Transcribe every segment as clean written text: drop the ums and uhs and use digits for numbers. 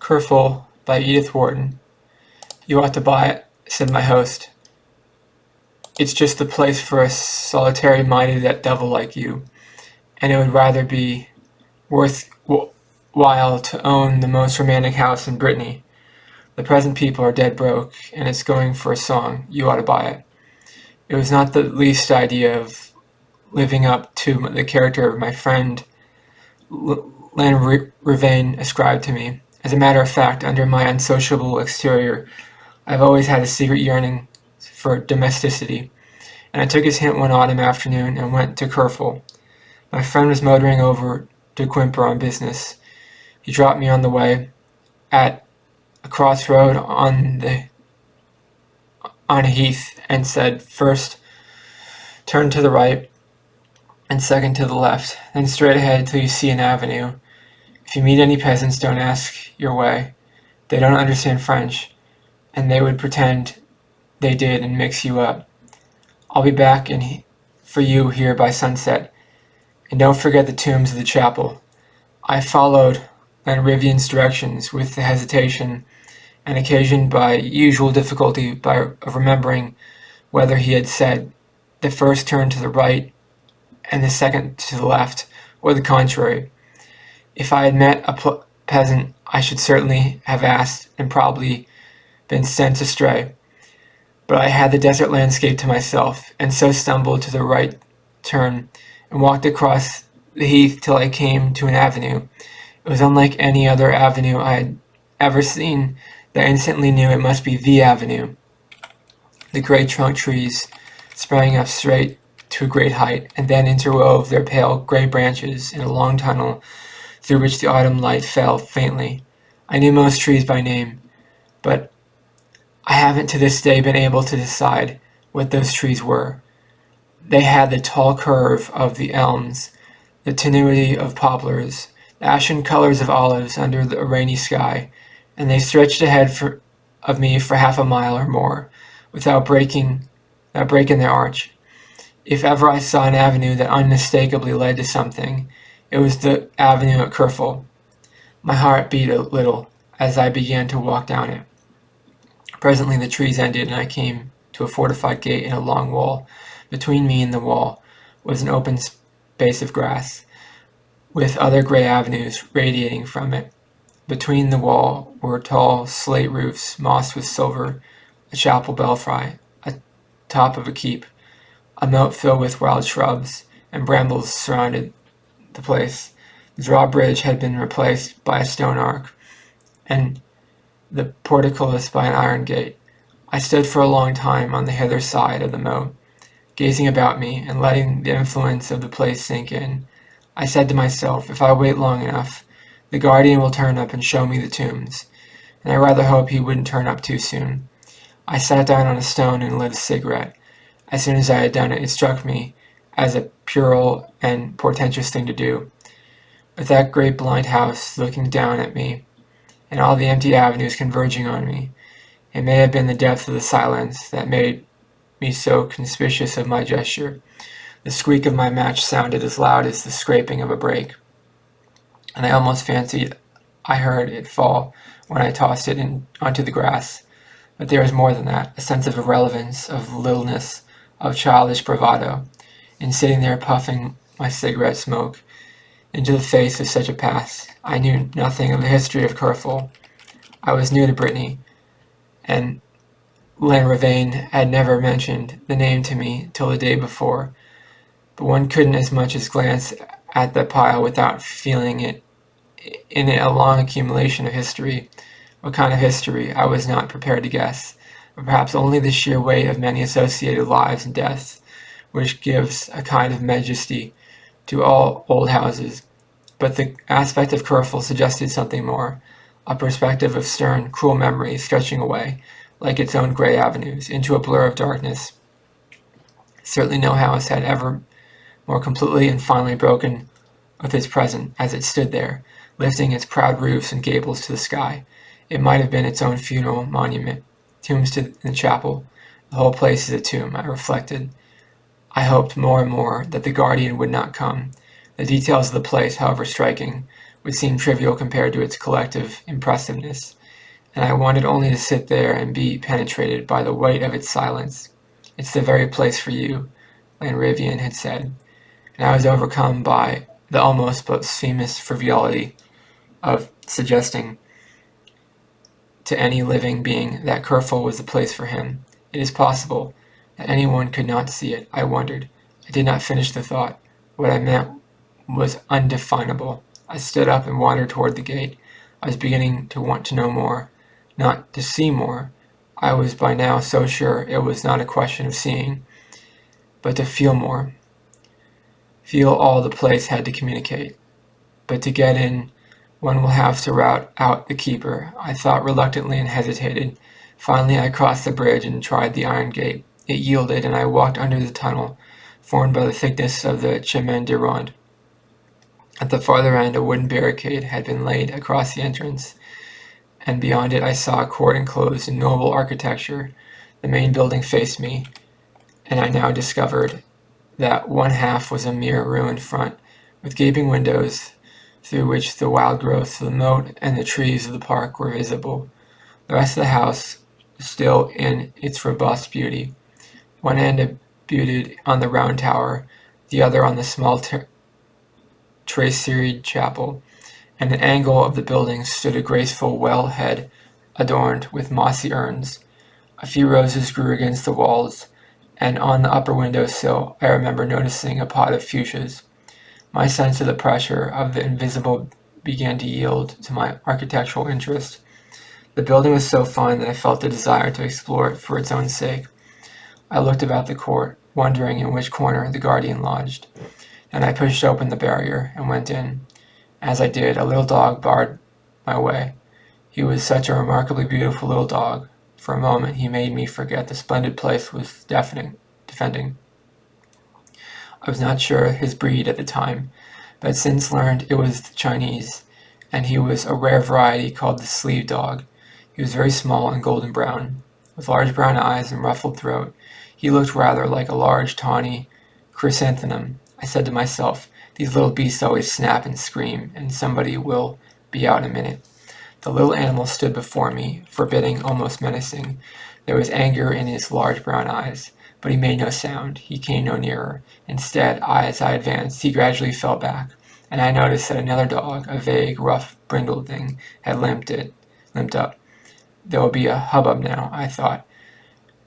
Kerfol by Edith Wharton. You ought to buy it, said my host. It's just the place for a solitary-minded devil like you, and it would rather be worthwhile to own the most romantic house in Brittany. The present people are dead broke, and it's going for a song. You ought to buy it. It was not the least idea of living up to the character of my friend Ravane ascribed to me. As a matter of fact, under my unsociable exterior, I've always had a secret yearning for domesticity, and I took his hint one autumn afternoon and went to Kerfol. My friend was motoring over to Quimper on business. He dropped me on the way at a crossroad on a heath and said, "First, turn to the right, and second to the left, then straight ahead till you see an avenue. If you meet any peasants, don't ask your way. They don't understand French, and they would pretend they did and mix you up. I'll be back for you here by sunset, and don't forget the tombs of the chapel." I followed Lanrivian's directions with the hesitation and occasioned by usual difficulty of remembering whether he had said the first turn to the right and the second to the left, or the contrary. If I had met a peasant, I should certainly have asked and probably been sent astray. But I had the desert landscape to myself, and so stumbled to the right turn and walked across the heath till I came to an avenue. It was unlike any other avenue I had ever seen, that I instantly knew it must be the avenue. The great trunk trees sprang up straight to a great height, and then interwove their pale gray branches in a long tunnel through which the autumn light fell faintly. I knew most trees by name, but I haven't to this day been able to decide what those trees were. They had the tall curve of the elms, the tenuity of poplars, the ashen colors of olives under a rainy sky, and they stretched ahead of me for half a mile or more, without breaking their arch. If ever I saw an avenue that unmistakably led to something, it was the avenue at Kerfol. My heart beat a little as I began to walk down it. Presently the trees ended, and I came to a fortified gate in a long wall. Between me and the wall was an open space of grass, with other gray avenues radiating from it. Between the wall were tall slate roofs mossed with silver, a chapel belfry, a top of a keep. A moat filled with wild shrubs and brambles surrounded the place. The drawbridge had been replaced by a stone arch, and the portcullis by an iron gate. I stood for a long time on the hither side of the moat, gazing about me and letting the influence of the place sink in. I said to myself, if I wait long enough, the guardian will turn up and show me the tombs, and I rather hope he wouldn't turn up too soon. I sat down on a stone and lit a cigarette. As soon as I had done it, it struck me as a puerile and portentous thing to do. With that great blind house looking down at me, and all the empty avenues converging on me, it may have been the depth of the silence that made me so conspicuous of my gesture. The squeak of my match sounded as loud as the scraping of a brake, and I almost fancied I heard it fall when I tossed it onto the grass. But there was more than that, a sense of irrelevance, of littleness, of childish bravado, in sitting there puffing my cigarette smoke into the face of such a past. I knew nothing of the history of Kerfol. I was new to Brittany, and Lanrivain had never mentioned the name to me till the day before, but one couldn't as much as glance at the pile without feeling it in it a long accumulation of history. What kind of history, I was not prepared to guess, but perhaps only the sheer weight of many associated lives and deaths, which gives a kind of majesty to all old houses. But the aspect of Kerfol suggested something more, a perspective of stern, cruel memory stretching away, like its own gray avenues, into a blur of darkness. Certainly no house had ever more completely and finally broken with its present as it stood there, lifting its proud roofs and gables to the sky. It might have been its own funeral monument. Tombs in the chapel. The whole place is a tomb, I reflected. I hoped more and more that the guardian would not come. The details of the place, however striking, would seem trivial compared to its collective impressiveness, and I wanted only to sit there and be penetrated by the weight of its silence. "It's the very place for you," Lanrivian had said, and I was overcome by the almost blasphemous frivolity of suggesting to any living being that Kerfol was the place for him. It is possible that anyone could not see it, I wondered. I did not finish the thought. What I meant was undefinable. I stood up and wandered toward the gate. I was beginning to want to know more, not to see more. I was by now so sure it was not a question of seeing, but to feel more. Feel all the place had to communicate. But to get in, one will have to rout out the keeper. I thought reluctantly and hesitated. Finally, I crossed the bridge and tried the iron gate. It yielded, and I walked under the tunnel, formed by the thickness of the chemin de ronde. At the farther end, a wooden barricade had been laid across the entrance, and beyond it I saw a court enclosed in noble architecture. The main building faced me, and I now discovered that one half was a mere ruined front, with gaping windows through which the wild growth of the moat and the trees of the park were visible. The rest of the house was still in its robust beauty. One end abutted on the round tower, the other on the small traceried chapel. At an angle of the building stood a graceful well head adorned with mossy urns. A few roses grew against the walls, and on the upper window sill I remember noticing a pot of fuchsias. My sense of the pressure of the invisible began to yield to my architectural interest. The building was so fine that I felt a desire to explore it for its own sake. I looked about the court, wondering in which corner the guardian lodged. Then I pushed open the barrier and went in. As I did, a little dog barred my way. He was such a remarkably beautiful little dog. For a moment he made me forget the splendid place was defending. I was not sure his breed at the time, but had since learned it was Chinese, and he was a rare variety called the sleeve dog. He was very small and golden brown, with large brown eyes and ruffled throat. He looked rather like a large tawny chrysanthemum. I said to myself, "These little beasts always snap and scream, and somebody will be out in a minute." The little animal stood before me, forbidding, almost menacing. There was anger in his large brown eyes, but he made no sound. He came no nearer. Instead, as I advanced, he gradually fell back, and I noticed that another dog, a vague, rough, brindled thing, had limped up. There will be a hubbub now, I thought,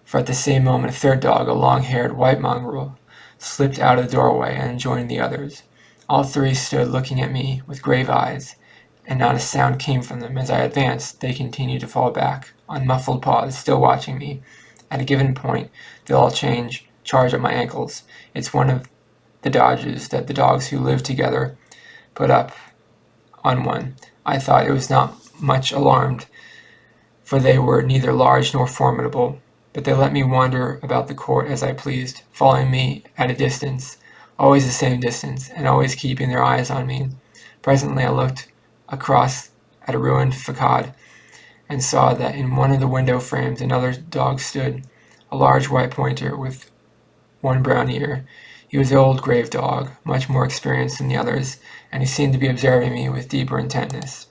for at the same moment a third dog, a long-haired white mongrel, slipped out of the doorway and joined the others. All three stood looking at me with grave eyes, and not a sound came from them. As I advanced, they continued to fall back, on muffled paws, still watching me. At a given point, they'll all charge at my ankles. It's one of the dodges that the dogs who live together put up on one. I thought it was not much alarmed, for they were neither large nor formidable, but they let me wander about the court as I pleased, following me at a distance, always the same distance, and always keeping their eyes on me. Presently I looked across at a ruined facade, and saw that in one of the window frames another dog stood, a large white pointer with one brown ear. He was an old grave dog, much more experienced than the others, and he seemed to be observing me with deeper intentness.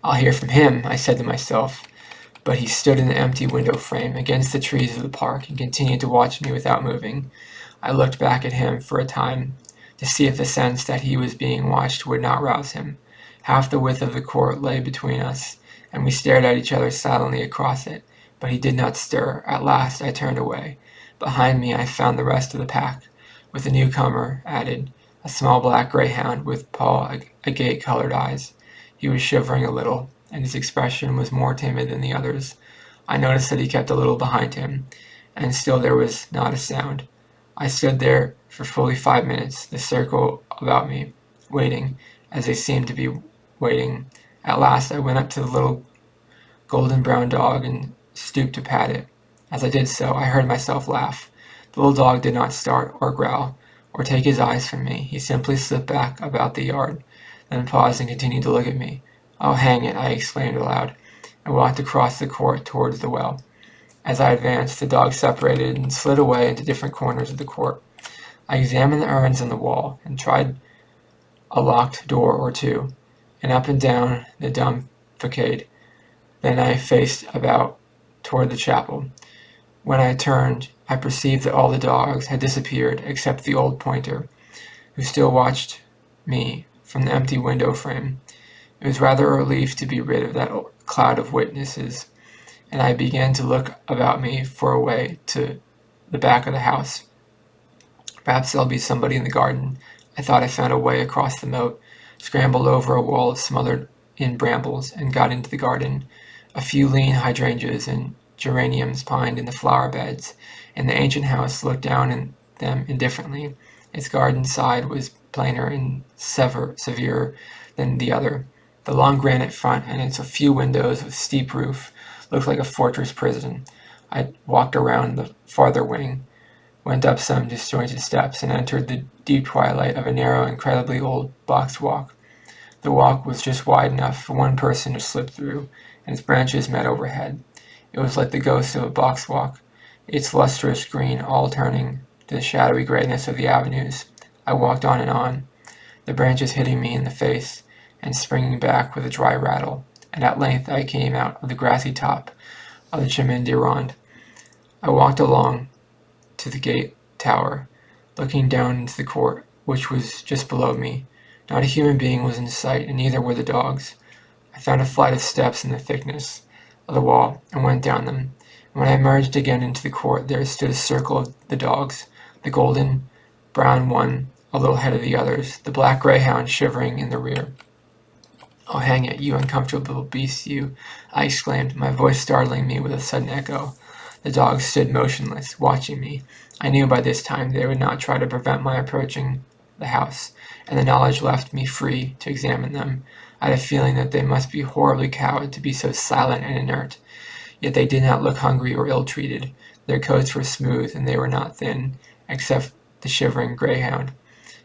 "I'll hear from him," I said to myself, but he stood in the empty window frame against the trees of the park and continued to watch me without moving. I looked back at him for a time to see if the sense that he was being watched would not rouse him. Half the width of the court lay between us, and we stared at each other silently across it, but he did not stir. At last I turned away. Behind me I found the rest of the pack, with the newcomer added, a small black greyhound with paw agate-colored eyes. He was shivering a little, and his expression was more timid than the others. I noticed that he kept a little behind him, and still there was not a sound. I stood there for fully 5 minutes, the circle about me, waiting, as they seemed to be waiting. At last I went up to the little golden-brown dog and stooped to pat it. As I did so, I heard myself laugh. The little dog did not start, or growl, or take his eyes from me. He simply slipped back about the yard, then paused and continued to look at me. "Oh, hang it," I exclaimed aloud, and walked across the court towards the well. As I advanced, the dog separated and slid away into different corners of the court. I examined the urns on the wall, and tried a locked door or two, and up and down the dumb facade. Then I faced about toward the chapel. When I turned, I perceived that all the dogs had disappeared except the old pointer, who still watched me from the empty window frame. It was rather a relief to be rid of that cloud of witnesses, and I began to look about me for a way to the back of the house. Perhaps there'll be somebody in the garden. I thought I found a way across the moat, scrambled over a wall smothered in brambles, and got into the garden. A few lean hydrangeas and geraniums pined in the flower beds, and the ancient house looked down in them indifferently. Its garden side was plainer and severer than the other. The long granite front and its few windows with steep roof looked like a fortress prison. I walked around the farther wing, went up some disjointed steps, and entered the deep twilight of a narrow, incredibly old box walk. The walk was just wide enough for one person to slip through, and its branches met overhead. It was like the ghost of a box walk, its lustrous green all turning to the shadowy grayness of the avenues. I walked on, the branches hitting me in the face and springing back with a dry rattle, and at length I came out of the grassy top of the chemin de ronde. I walked along to the gate tower, looking down into the court, which was just below me. Not a human being was in sight, and neither were the dogs. I found a flight of steps in the thickness of the wall and went down them. And when I emerged again into the court, there stood a circle of the dogs, the golden brown one a little ahead of the others, the black greyhound shivering in the rear. "Oh, hang it, you uncomfortable beast, you!" I exclaimed, my voice startling me with a sudden echo. The dogs stood motionless, watching me. I knew by this time they would not try to prevent my approaching the house, and the knowledge left me free to examine them. I had a feeling that they must be horribly cowed to be so silent and inert. Yet they did not look hungry or ill-treated. Their coats were smooth, and they were not thin, except the shivering greyhound.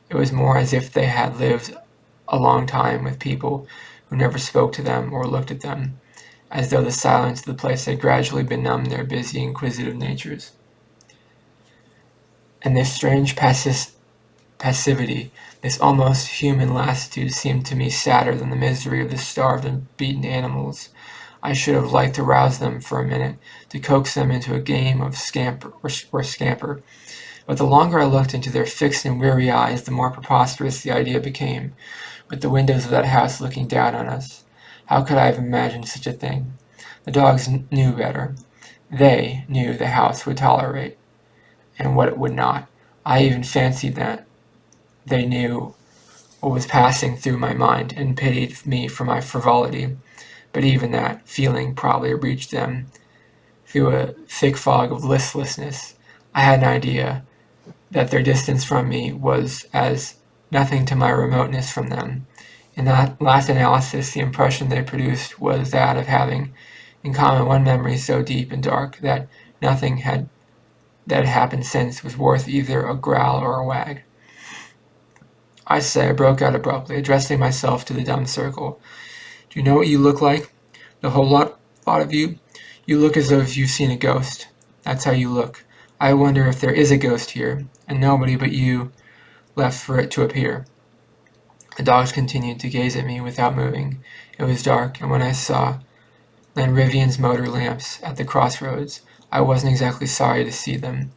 It was more as if they had lived a long time with people who never spoke to them or looked at them, as though the silence of the place had gradually benumbed their busy, inquisitive natures. And this strange passivity, this almost human lassitude seemed to me sadder than the misery of the starved and beaten animals. I should have liked to rouse them for a minute, to coax them into a game of scamper. But the longer I looked into their fixed and weary eyes, the more preposterous the idea became, with the windows of that house looking down on us. How could I have imagined such a thing? The dogs knew better. They knew the house would tolerate, and what it would not. I even fancied that they knew what was passing through my mind, and pitied me for my frivolity. But even that feeling probably reached them through a thick fog of listlessness. I had an idea that their distance from me was as nothing to my remoteness from them. In that last analysis, the impression they produced was that of having in common one memory so deep and dark that nothing that had happened since was worth either a growl or a wag. "I say," I broke out abruptly, addressing myself to the dumb circle, "do you know what you look like? The whole lot of you? You look as though you've seen a ghost. That's how you look. I wonder if there is a ghost here, and nobody but you left for it to appear." The dogs continued to gaze at me without moving. It was dark, and when I saw Lanrivian's motor lamps at the crossroads, I wasn't exactly sorry to see them.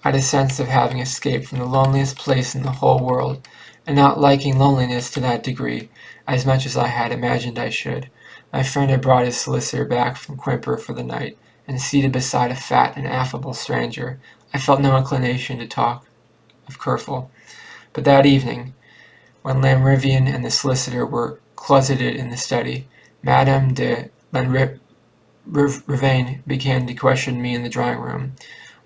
I had a sense of having escaped from the loneliest place in the whole world, and not liking loneliness to that degree, as much as I had imagined I should. My friend had brought his solicitor back from Quimper for the night, and seated beside a fat and affable stranger, I felt no inclination to talk of Kerfol. But that evening, when Lanrivian and the solicitor were closeted in the study, Madame de Lanrivain began to question me in the drawing-room.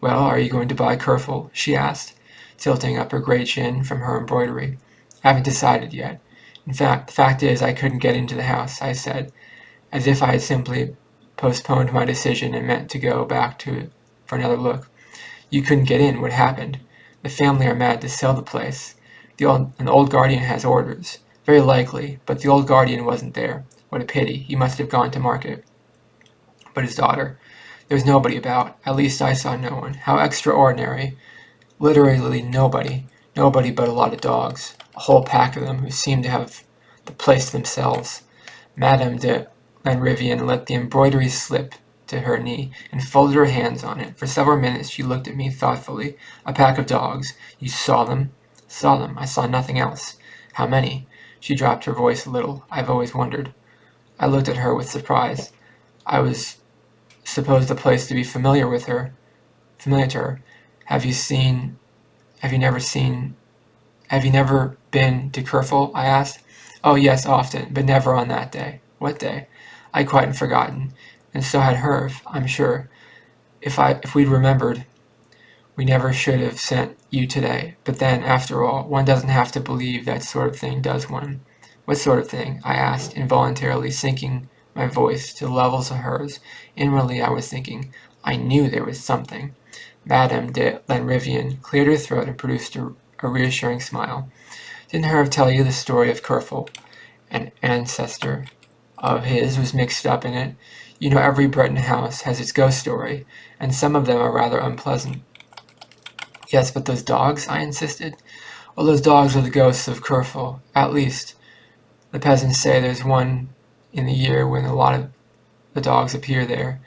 "Well, are you going to buy Kerfol?" she asked, tilting up her grey chin from her embroidery. "I haven't decided yet. In fact, the fact is I couldn't get into the house," I said, as if I had simply postponed my decision and meant to go back for another look. "You couldn't get in? What happened?" "The family are mad to sell the place. The old guardian has orders." "Very likely, but the old guardian wasn't there. What a pity. He must have gone to market." "But his daughter?" "There was nobody about. At least I saw no one." "How extraordinary." "Literally nobody. Nobody but a lot of dogs." a whole pack of them who seemed to have the place to themselves. Madame de Lanrivain let the embroidery slip to her knee and folded her hands on it. For several minutes she looked at me thoughtfully. A pack of dogs. You saw them? Saw them. I saw nothing else. How many? She dropped her voice a little. I've always wondered. I looked at her with surprise. I was supposed the place to be familiar to her. Have you never been to Kerfol? I asked. Oh yes, often, but never on that day. What day? I'd quite forgotten, and so had Herve, I'm sure. If we'd remembered, we never should have sent you today. But then, after all, one doesn't have to believe that sort of thing, does one? What sort of thing? I asked, involuntarily sinking my voice to the levels of hers. Inwardly I was thinking, I knew there was something. Madame de Lanrivain cleared her throat and produced a reassuring smile. Didn't Herve tell you the story of Kerfol? An ancestor of his was mixed up in it. You know, every Breton house has its ghost story, and some of them are rather unpleasant. Yes, but those dogs? I insisted. Well, those dogs are the ghosts of Kerfol. At least, the peasants say there's one in the year when a lot of the dogs appear there,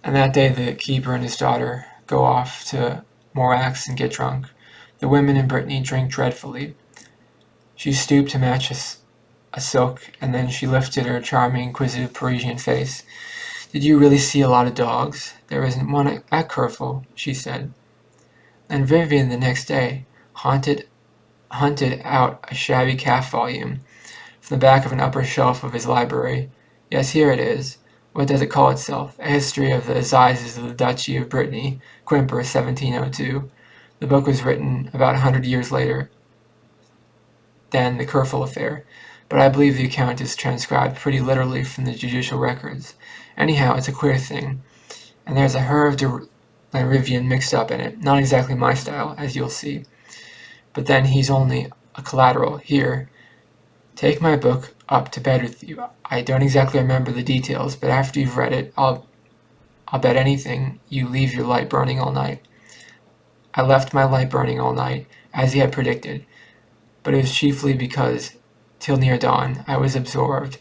and that day the keeper and his daughter go off to Morax and get drunk. The women in Brittany drink dreadfully. She stooped to match a silk, and then she lifted her charming, inquisitive Parisian face. Did you really see a lot of dogs? There isn't one at Kerfol, she said. And Vivian the next day hunted out a shabby calf volume from the back of an upper shelf of his library. Yes, here it is. What does it call itself? A History of the Assizes of the Duchy of Brittany, Quimper, 1702. The book was written about 100 years later than the Kerfol affair, but I believe the account is transcribed pretty literally from the judicial records. Anyhow, it's a queer thing, and there's a Herve de Lanrivain mixed up in it. Not exactly my style, as you'll see. But then he's only a collateral. Here, take my book up to bed with you. I don't exactly remember the details, but after you've read it, I'll bet anything you leave your light burning all night. I left my light burning all night, as he had predicted, but it was chiefly because, till near dawn, I was absorbed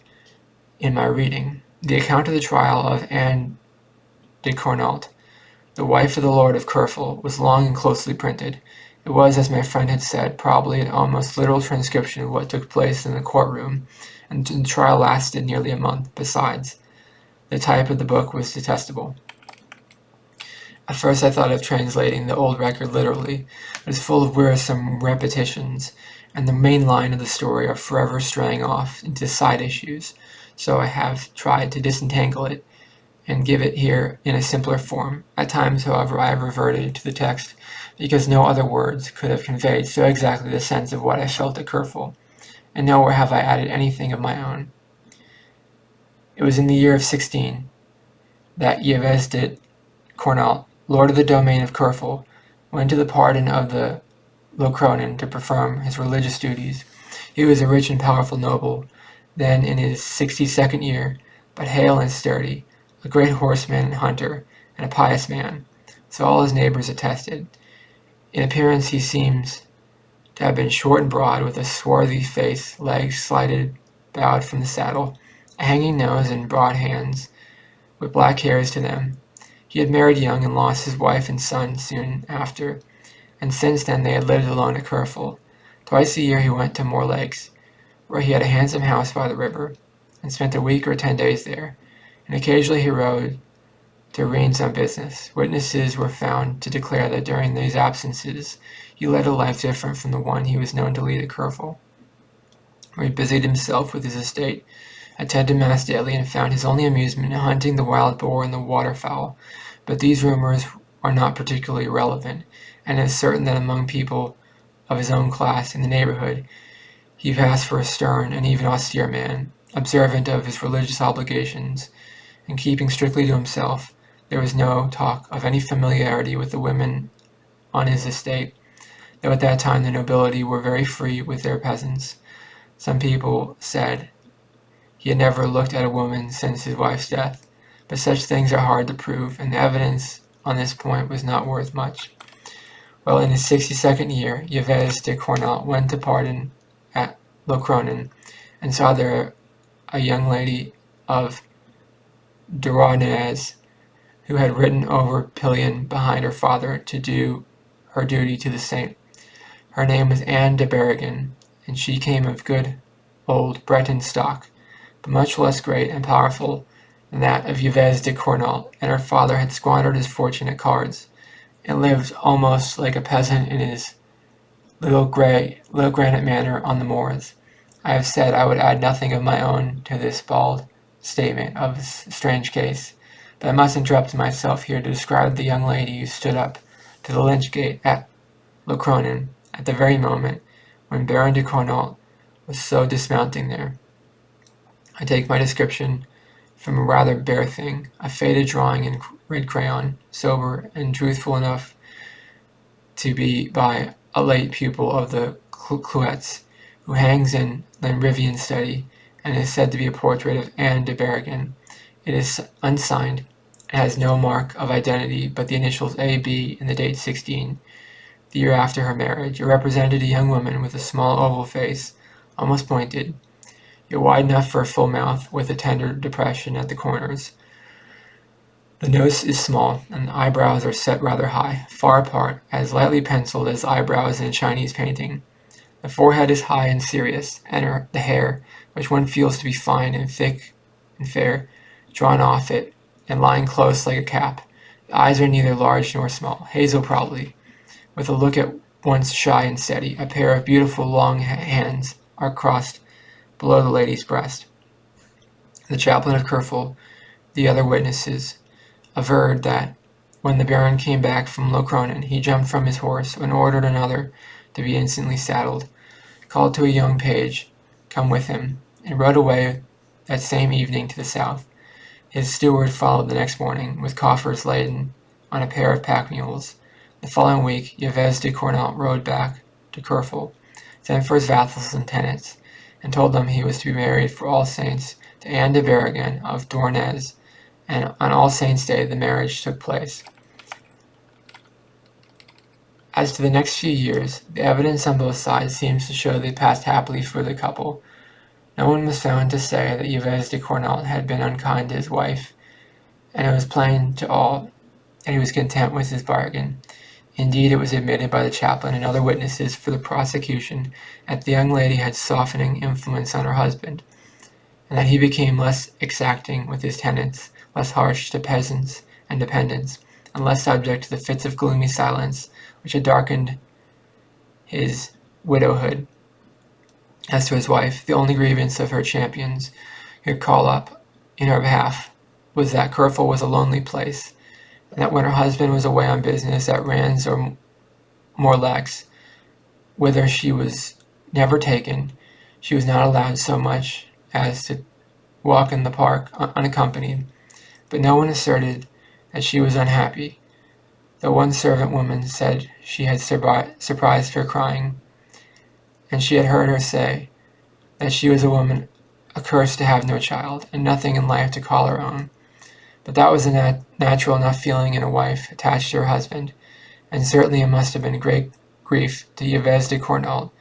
in my reading. The account of the trial of Anne de Cornault, the wife of the Lord of Kerfol, was long and closely printed. It was, as my friend had said, probably an almost literal transcription of what took place in the courtroom, and the trial lasted nearly a month. Besides, the type of the book was detestable. At first I thought of translating the old record literally, but it's full of wearisome repetitions, and the main line of the story are forever straying off into side issues, so I have tried to disentangle it and give it here in a simpler form. At times, however, I have reverted to the text, because no other words could have conveyed so exactly the sense of what I felt at Kerfol, and nowhere have I added anything of my own. It was in the year of 16 that Yves de Cornault, lord of the domain of Kerfol, went to the pardon of the Locronan to perform his religious duties. He was a rich and powerful noble, then in his 62nd year, but hale and sturdy, a great horseman and hunter, and a pious man, so all his neighbors attested. In appearance he seems to have been short and broad, with a swarthy face, legs slightly bowed from the saddle, a hanging nose, and broad hands, with black hairs to them. He had married young and lost his wife and son soon after, and since then they had lived alone at Kerfol. Twice a year he went to Morlaix, where he had a handsome house by the river, and spent a week or 10 days there, and occasionally he rode to Rennes on business. Witnesses were found to declare that during these absences he led a life different from the one he was known to lead at Kerfol, where he busied himself with his estate, attended mass daily, and found his only amusement in hunting the wild boar and the waterfowl. But these rumors are not particularly relevant, and it is certain that among people of his own class in the neighborhood he passed for a stern and even austere man, observant of his religious obligations, and keeping strictly to himself. There was no talk of any familiarity with the women on his estate, though at that time the nobility were very free with their peasants. Some people said he had never looked at a woman since his wife's death, but such things are hard to prove, and the evidence on this point was not worth much. Well, in his 62nd year, Yves de Cornault went to pardon Locronan, and saw there a young lady of Douarnenez, who had ridden over pillion behind her father to do her duty to the saint. Her name was Anne de Berrigan, and she came of good old Breton stock, but much less great and powerful than that of Yves de Cornault, and her father had squandered his fortune at cards, and lived almost like a peasant in his little granite manor on the moors. I have said I would add nothing of my own to this bald statement of a strange case, but I must interrupt myself here to describe the young lady who stood up to the lynch gate at Locronan at the very moment when Baron de Cornault was so dismounting there. I take my description from a rather bare thing, a faded drawing in red crayon, sober and truthful enough to be by a late pupil of the Clouets, who hangs in Lanrivain study, and is said to be a portrait of Anne de Berrigan. It is unsigned, and has no mark of identity but the initials A.B. and the date 16, the year after her marriage. It represented a young woman with a small oval face, almost pointed, yet wide enough for a full mouth, with a tender depression at the corners. The nose is small, and the eyebrows are set rather high, far apart, as lightly penciled as eyebrows in a Chinese painting. The forehead is high and serious, and the hair, which one feels to be fine and thick and fair, drawn off it, and lying close like a cap. The eyes are neither large nor small, hazel probably, with a look at once shy and steady. A pair of beautiful long hands are crossed below the lady's breast. The chaplain of Kerfol, the other witnesses, averred that when the Baron came back from Locronan, he jumped from his horse and ordered another to be instantly saddled, called to a young page, come with him, and rode away that same evening to the south. His steward followed the next morning, with coffers laden on a pair of pack mules. The following week, Yves de Cornault rode back to Kerfol, sent for his vassals and tenants, and told them he was to be married for All Saints to Anne de Berrigan of Douarnenez, and on All Saints' Day the marriage took place. As to the next few years, the evidence on both sides seems to show they passed happily for the couple. No one was found to say that Yves de Cornault had been unkind to his wife, and it was plain to all that he was content with his bargain. Indeed, it was admitted by the chaplain and other witnesses for the prosecution that the young lady had softening influence on her husband, and that he became less exacting with his tenants, less harsh to peasants and dependents, and less subject to the fits of gloomy silence which had darkened his widowhood. As to his wife, the only grievance of her champions could call up in her behalf was that Kerfol was a lonely place, and that when her husband was away on business at Rands or Morlaix, whither she was never taken, she was not allowed so much as to walk in the park unaccompanied. But no one asserted that she was unhappy, though one servant woman said she had surprised her crying, and she had heard her say that she was a woman accursed to have no child, and nothing in life to call her own. But that was a natural enough feeling in a wife attached to her husband, and certainly it must have been great grief to Yves de Cornault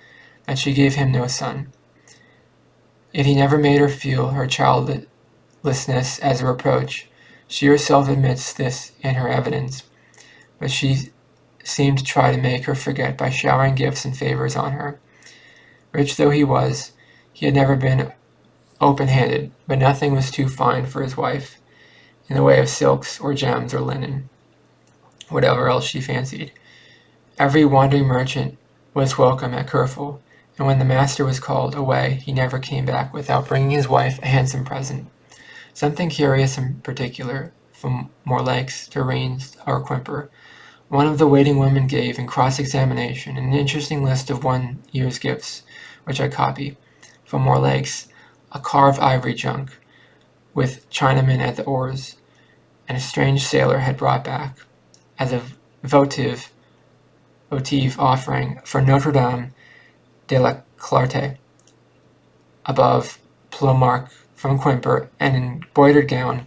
that she gave him no son. Yet he never made her feel her childlessness as a reproach. She herself admits this in her evidence, but she seemed to try to make her forget by showering gifts and favors on her. Rich though he was, he had never been open-handed, but nothing was too fine for his wife, in the way of silks or gems or linen, whatever else she fancied. Every wandering merchant was welcome at Kerfol, and when the master was called away, he never came back without bringing his wife a handsome present. Something curious in particular, from Morlaix to Reims or Quimper, one of the waiting women gave in cross-examination an interesting list of 1 year's gifts, which I copy. From Morlaix, a carved ivory junk, with Chinamen at the oars, and a strange sailor had brought back, as a votive offering for Notre Dame de la Clarté, above Plomarc from Quimper, an embroidered gown,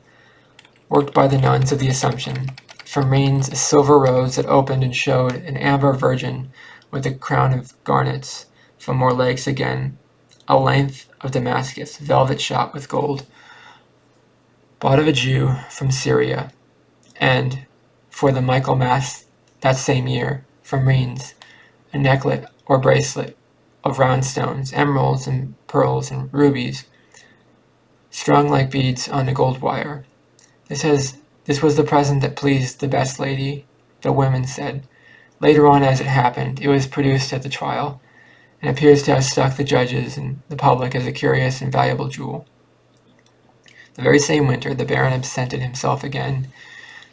worked by the nuns of the Assumption. From Reims, a silver rose that opened and showed an amber virgin with a crown of garnets. From Morlaix again, a length of Damascus, velvet shot with gold, bought of a Jew from Syria, and for the Michaelmas that same year, from Rheims, a necklet or bracelet of round stones, emeralds and pearls and rubies, strung like beads on a gold wire. This was the present that pleased the best lady, the women said. Later on, as it happened, it was produced at the trial, and appears to have struck the judges and the public as a curious and valuable jewel. The very same winter, the Baron absented himself again,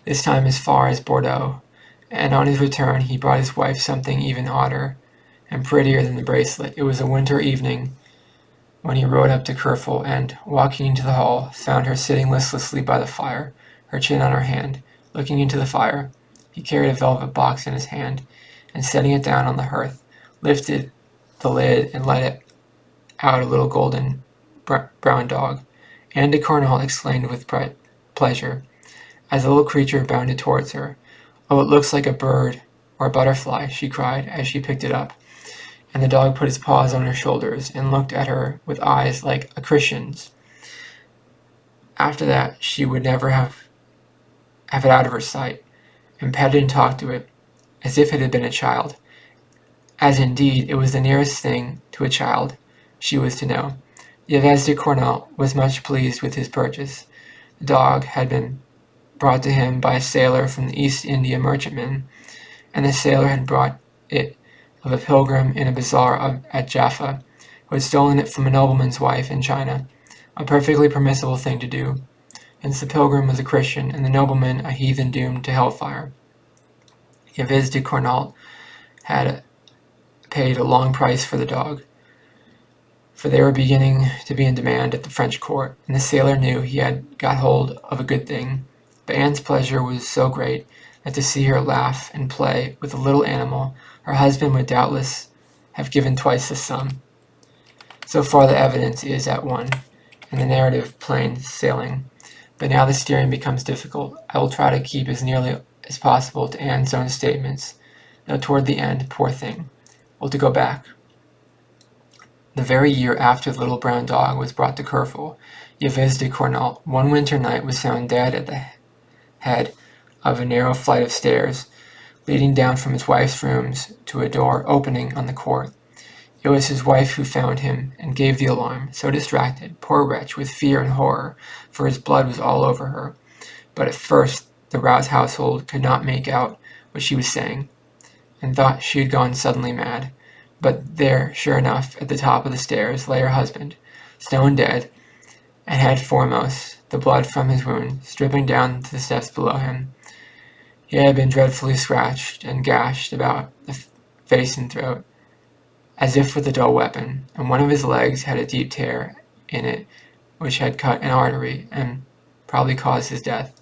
this time as far as Bordeaux, and on his return he brought his wife something even odder and prettier than the bracelet. It was a winter evening when he rode up to Kerfol, and, walking into the hall, found her sitting listlessly by the fire, her chin on her hand, looking into the fire. He carried a velvet box in his hand, and setting it down on the hearth, lifted the lid and let out a little golden brown dog. Anne de Cornwall exclaimed with pleasure, as the little creature bounded towards her. "Oh, it looks like a bird or a butterfly," she cried as she picked it up, and the dog put his paws on her shoulders and looked at her with eyes like a Christian's. After that she would never have it out of her sight, and petted and talked to it as if it had been a child, as indeed it was the nearest thing to a child she was to know. Yves de Cornwall was much pleased with his purchase. The dog had been brought to him by a sailor from the East India merchantman, and the sailor had brought it of a pilgrim in a bazaar at Jaffa, who had stolen it from a nobleman's wife in China, a perfectly permissible thing to do, since the pilgrim was a Christian and the nobleman a heathen doomed to hellfire. Yves de Cornwall had paid a long price for the dog, for they were beginning to be in demand at the French court, and the sailor knew he had got hold of a good thing. But Anne's pleasure was so great that to see her laugh and play with a little animal, her husband would doubtless have given twice the sum. So far the evidence is at one, and the narrative plain sailing. But now the steering becomes difficult. I will try to keep as nearly as possible to Anne's own statements, though toward the end, poor thing. Well, to go back. The very year after the little brown dog was brought to Kerfol, Yves de Cornwall, one winter night, was found dead at the head of a narrow flight of stairs, leading down from his wife's rooms to a door opening on the court. It was his wife who found him and gave the alarm, so distracted, poor wretch, with fear and horror, for his blood was all over her. But at first the roused household could not make out what she was saying, and thought she had gone suddenly mad. But there, sure enough, at the top of the stairs, lay her husband, stone dead, and head foremost, the blood from his wound dripping down to the steps below him. He had been dreadfully scratched and gashed about the face and throat, as if with a dull weapon, and one of his legs had a deep tear in it which had cut an artery and probably caused his death.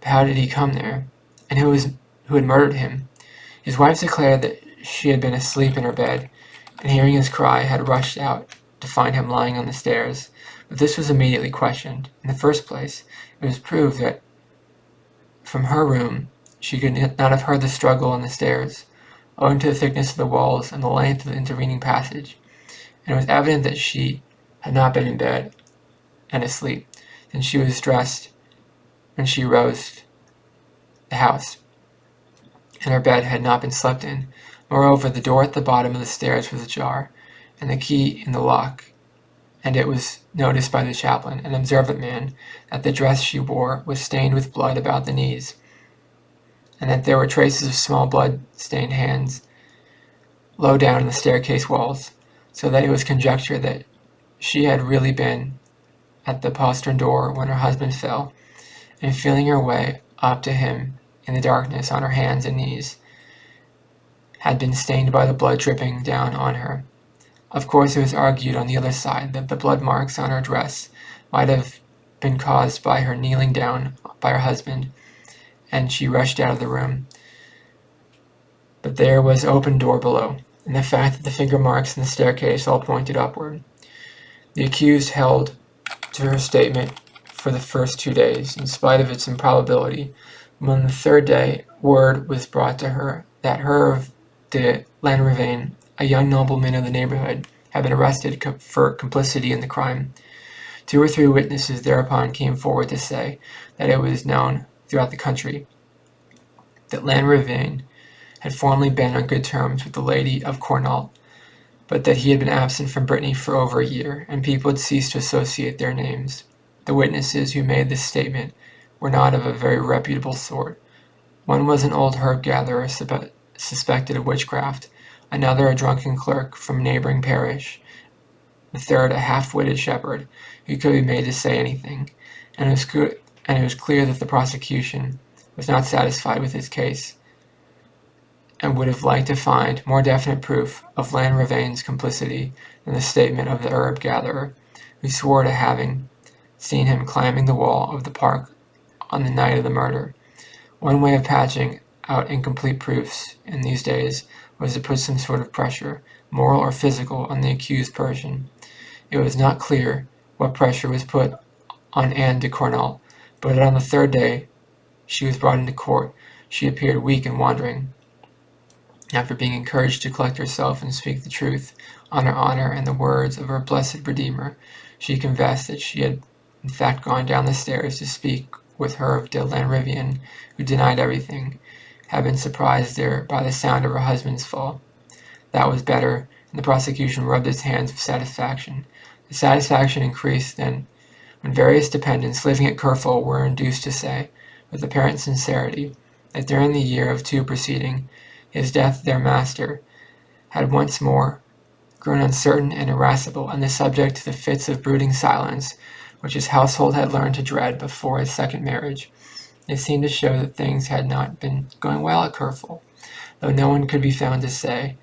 But how did he come there? And who had murdered him? His wife declared that she had been asleep in her bed, and hearing his cry had rushed out to find him lying on the stairs. But this was immediately questioned. In the first place, it was proved that from her room she could not have heard the struggle on the stairs, owing to the thickness of the walls and the length of the intervening passage, and it was evident that she had not been in bed and asleep, since she was dressed when she rose the house, and her bed had not been slept in. Moreover, the door at the bottom of the stairs was ajar, and the key in the lock, and it was noticed by the chaplain, an observant man, that the dress she wore was stained with blood about the knees, and that there were traces of small blood-stained hands low down in the staircase walls, so that it was conjectured that she had really been at the postern door when her husband fell, and feeling her way up to him in the darkness on her hands and knees, had been stained by the blood dripping down on her. Of course, it was argued on the other side that the blood marks on her dress might have been caused by her kneeling down by her husband, and she rushed out of the room. But there was open door below, and the fact that the finger marks in the staircase all pointed upward. The accused held to her statement for the first 2 days, in spite of its improbability. When the third day, word was brought to her that Herve de Lanrivain, a young nobleman of the neighborhood, had been arrested for complicity in the crime. 2 or 3 witnesses thereupon came forward to say that it was known throughout the country that Lanrivain had formerly been on good terms with the Lady of Cornwall, but that he had been absent from Brittany for over a year, and people had ceased to associate their names. The witnesses who made this statement were not of a very reputable sort. One was an old herb gatherer suspected of witchcraft, another a drunken clerk from a neighboring parish, the third a half-witted shepherd who could be made to say anything, and it was clear that the prosecution was not satisfied with his case, and would have liked to find more definite proof of Lanrivain's complicity than the statement of the herb gatherer, who swore to having seen him climbing the wall of the park on the night of the murder. One way of patching out incomplete proofs in these days was to put some sort of pressure, moral or physical, on the accused person. It was not clear what pressure was put on Anne de Cornwall, but on the 3rd day she was brought into court, she appeared weak and wandering. After being encouraged to collect herself and speak the truth on her honor and the words of her blessed Redeemer, she confessed that she had in fact gone down the stairs to speak with Herve de Lanrivain, who denied everything, had been surprised there by the sound of her husband's fall. That was better, and the prosecution rubbed its hands with satisfaction. The satisfaction increased then when various dependents living at Kerfol were induced to say, with apparent sincerity, that during the year of 2 preceding his death their master had once more grown uncertain and irascible, and the subject to the fits of brooding silence which his household had learned to dread before his second marriage. It seemed to show that things had not been going well at Kerfol, though no one could be found to say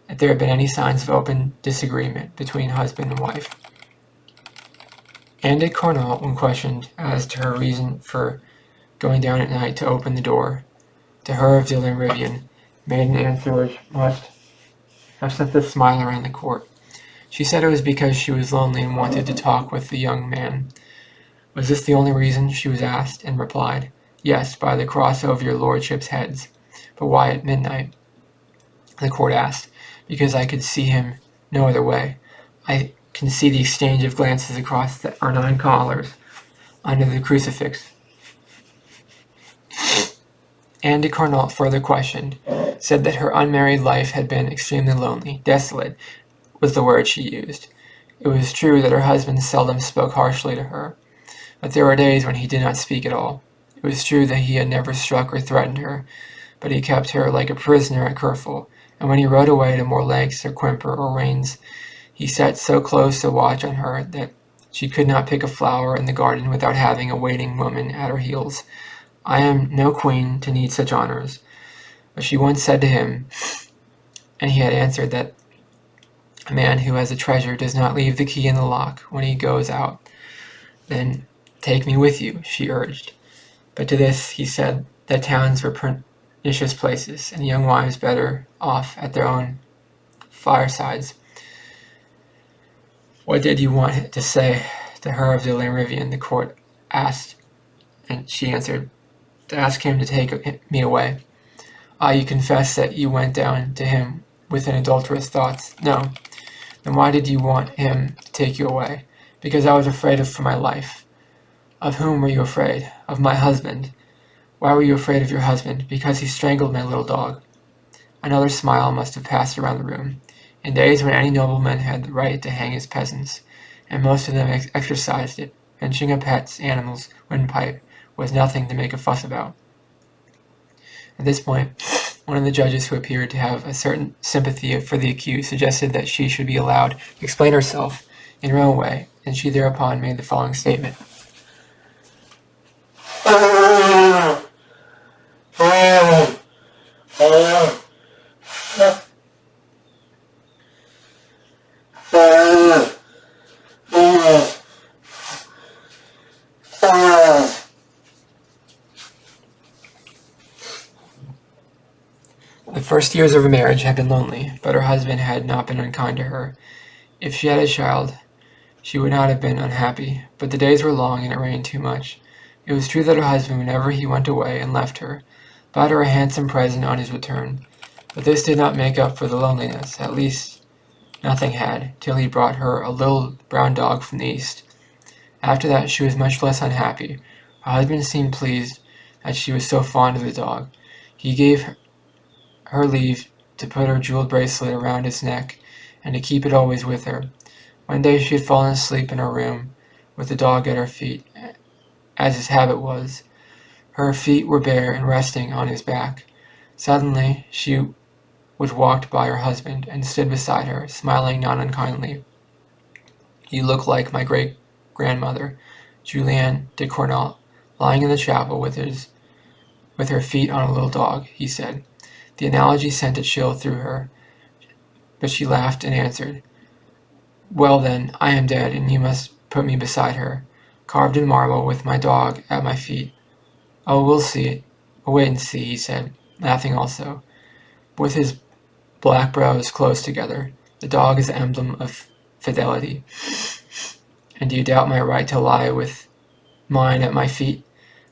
that there had been any signs of open disagreement between husband and wife. Anne de Cornwall, when questioned as to her reason for going down at night to open the door to Herve de Lanrivain, made an answer which must have sent a smile around the court. She said it was because she was lonely and wanted to talk with the young man. Was this the only reason? She was asked, and replied, "Yes, by the cross over your lordship's heads." "But why at midnight?" the court asked. "Because I could see him no other way. I can see the exchange of glances across our 9 collars under the crucifix." Anne de Cornwall, further questioned, said that her unmarried life had been extremely lonely. Desolate was the word she used. It was true that her husband seldom spoke harshly to her, but there were days when he did not speak at all. It was true that he had never struck or threatened her, but he kept her like a prisoner at Kerfol, and when he rode away to Morlaix or Quimper or Rains, he sat so close to watch on her that she could not pick a flower in the garden without having a waiting woman at her heels. "I am no queen to need such honors," but she once said to him, and he had answered that a man who has a treasure does not leave the key in the lock when he goes out. "Then take me with you," she urged. But to this he said that towns were pernicious places, and young wives better off at their own firesides. "What did you want to say to Herve de Lanrivain?" the court asked, and she answered, "To ask him to take me away." "Ah, you confess that you went down to him with an adulterous thoughts?" "No." "Then why did you want him to take you away?" "Because I was afraid for my life." "Of whom were you afraid?" "Of my husband." "Why were you afraid of your husband?" "Because he strangled my little dog." Another smile must have passed around the room. In days when any nobleman had the right to hang his peasants, and most of them exercised it, pinching a pet's animal's windpipe was nothing to make a fuss about. At this point, one of the judges, who appeared to have a certain sympathy for the accused, suggested that she should be allowed to explain herself in her own way, and she thereupon made the following statement. The first years of her marriage had been lonely, but her husband had not been unkind to her. If she had a child, she would not have been unhappy, but the days were long and it rained too much. It was true that her husband, whenever he went away and left her, bought her a handsome present on his return, but this did not make up for the loneliness, at least Nothing had, till he brought her a little brown dog from the East. After that she was much less unhappy. Her husband seemed pleased that she was so fond of the dog. He gave her leave to put her jeweled bracelet around his neck, and to keep it always with her. One day she had fallen asleep in her room, with the dog at her feet, as his habit was. Her feet were bare and resting on his back. Suddenly she was walked by her husband, and stood beside her, smiling not unkindly. "You look like my great-grandmother, Juliane de Cornell, lying in the chapel with her feet on a little dog," he said. The analogy sent a chill through her, but she laughed and answered, "Well then, I am dead, and you must put me beside her, carved in marble, with my dog at my feet." "Oh, we'll see. We'll wait and see," he said, laughing also, with his black brows close together. "The dog is the emblem of fidelity. And do you doubt my right to lie with mine at my feet?"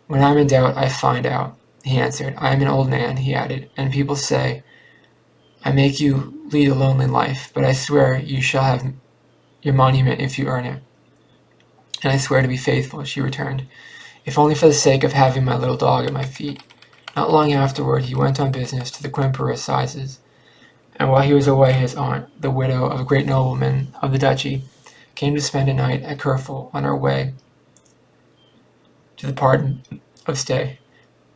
"When I'm in doubt, I find out," he answered. "I am an old man," he added, "and people say I make you lead a lonely life, but I swear you shall have your monument if you earn it." "And I swear to be faithful," she returned, "if only for the sake of having my little dog at my feet." Not long afterward he went on business to the Quimper Assizes, and while he was away his aunt, the widow of a great nobleman of the duchy, came to spend a night at Kerfol on her way to the pardon of stay.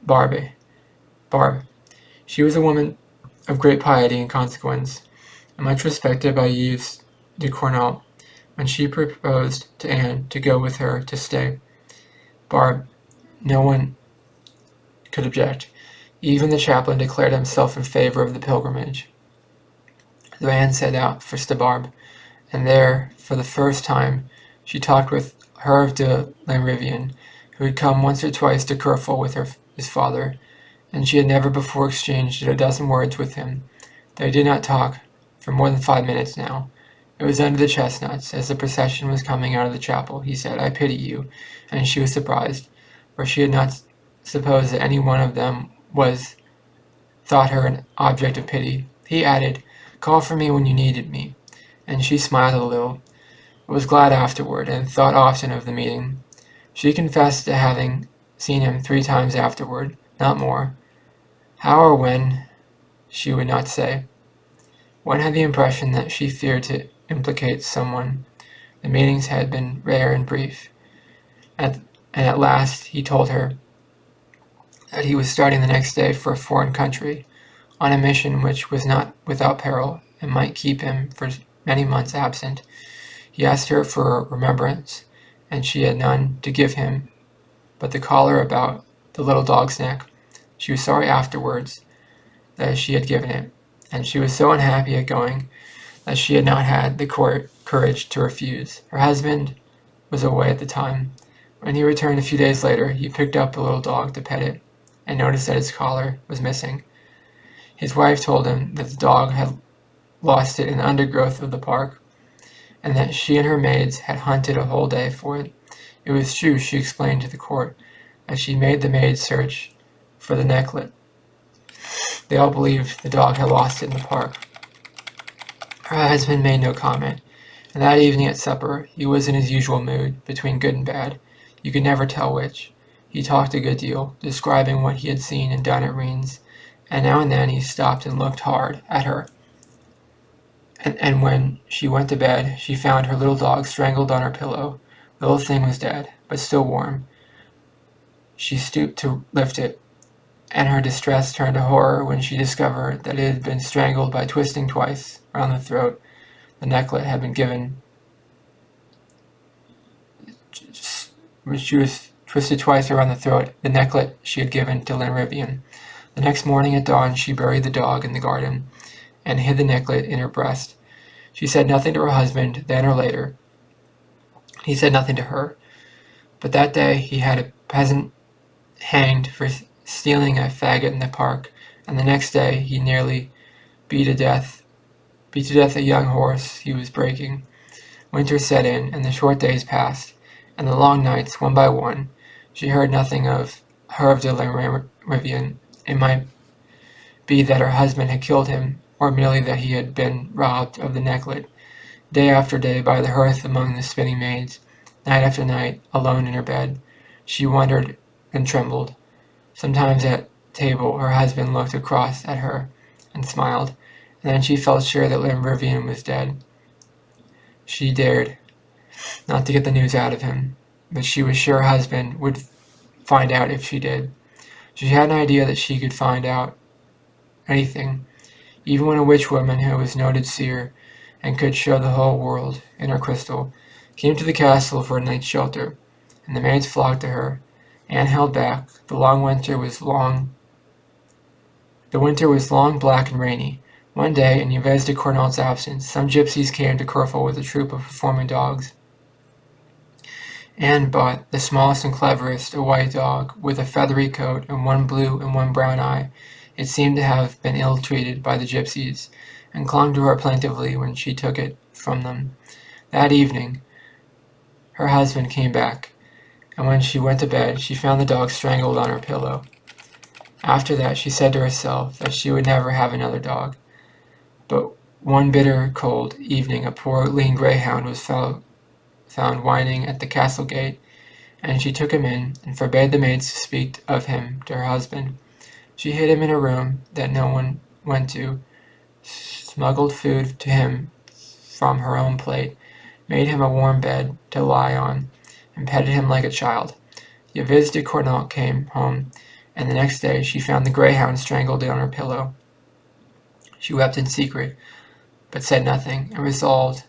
Barbe. She was a woman of great piety and consequence, and much respected by Yves de Cornell. When she proposed to Anne to go with her to stay, no one could object. Even the chaplain declared himself in favor of the pilgrimage. So Anne set out for Stabarbe, and there, for the first time, she talked with Herve de Lanrivain, who had come once or twice to Kerfol with his father, and she had never before exchanged a dozen words with him. They did not talk for more than 5 minutes now. It was under the chestnuts, as the procession was coming out of the chapel. He said, "I pity you," and she was surprised, for she had not supposed that any one of them thought her an object of pity. He added, "Call for me when you needed me," and she smiled a little, but was glad afterward, and thought often of the meeting. She confessed to having seen him 3 times afterward, not more. How or when, she would not say. One had the impression that she feared to implicate someone. The meetings had been rare and brief, and at last he told her that he was starting the next day for a foreign country, on a mission which was not without peril, and might keep him for many months absent. He asked her for a remembrance, and she had none to give him but the collar about the little dog's neck. She was sorry afterwards that she had given it, and she was so unhappy at going that she had not had the courage to refuse. Her husband was away at the time. When he returned a few days later, he picked up the little dog to pet it, and noticed that its collar was missing. His wife told him that the dog had lost it in the undergrowth of the park, and that she and her maids had hunted a whole day for it. It was true, she explained to the court, that she made the maids search for the necklet. They all believed the dog had lost it in the park. Her husband made no comment, and that evening at supper he was in his usual mood, between good and bad. You could never tell which. He talked a good deal, describing what he had seen and done at Rheims, and now and then he stopped and looked hard at her. And when she went to bed, she found her little dog strangled on her pillow. The little thing was dead, but still warm. She stooped to lift it, and her distress turned to horror when she discovered that it had been strangled by twisting twice around the throat. The necklet had been given. She was twisted twice around the throat. The necklet she had given to Lanrivain. The next morning at dawn she buried the dog in the garden, and hid the necklet in her breast. She said nothing to her husband then or later. He said nothing to her. But that day he had a peasant hanged for stealing a faggot in the park, and the next day he nearly beat to death a young horse he was breaking. Winter set in, and the short days passed, and the long nights, one by one. She heard nothing of Herve de Lanrivain. It might be that her husband had killed him, or merely that he had been robbed of the necklet. Day after day, by the hearth among the spinning maids, night after night, alone in her bed, she wondered and trembled. Sometimes at table her husband looked across at her and smiled, and then she felt sure that Lamrivian was dead. She dared not to get the news out of him, but she was sure her husband would find out if she did. She had an idea that she could find out anything, even when a witch woman who was noted seer and could show the whole world in her crystal came to the castle for a night's shelter, and the maids flocked to her. Anne held back. The winter was long, black, and rainy. One day, in Yves de Cornauld's absence, some gypsies came to Kerfol with a troop of performing dogs. Anne bought the smallest and cleverest, a white dog, with a feathery coat and one blue and one brown eye. It seemed to have been ill-treated by the gypsies, and clung to her plaintively when she took it from them. That evening, her husband came back, and when she went to bed, she found the dog strangled on her pillow. After that, she said to herself that she would never have another dog. But one bitter, cold evening, a poor, lean greyhound was found whining at the castle gate, and she took him in and forbade the maids to speak of him to her husband. She hid him in a room that no one went to, smuggled food to him from her own plate, made him a warm bed to lie on, and petted him like a child. Yves de Cornault came home, and the next day she found the greyhound strangled on her pillow. She wept in secret, but said nothing, and resolved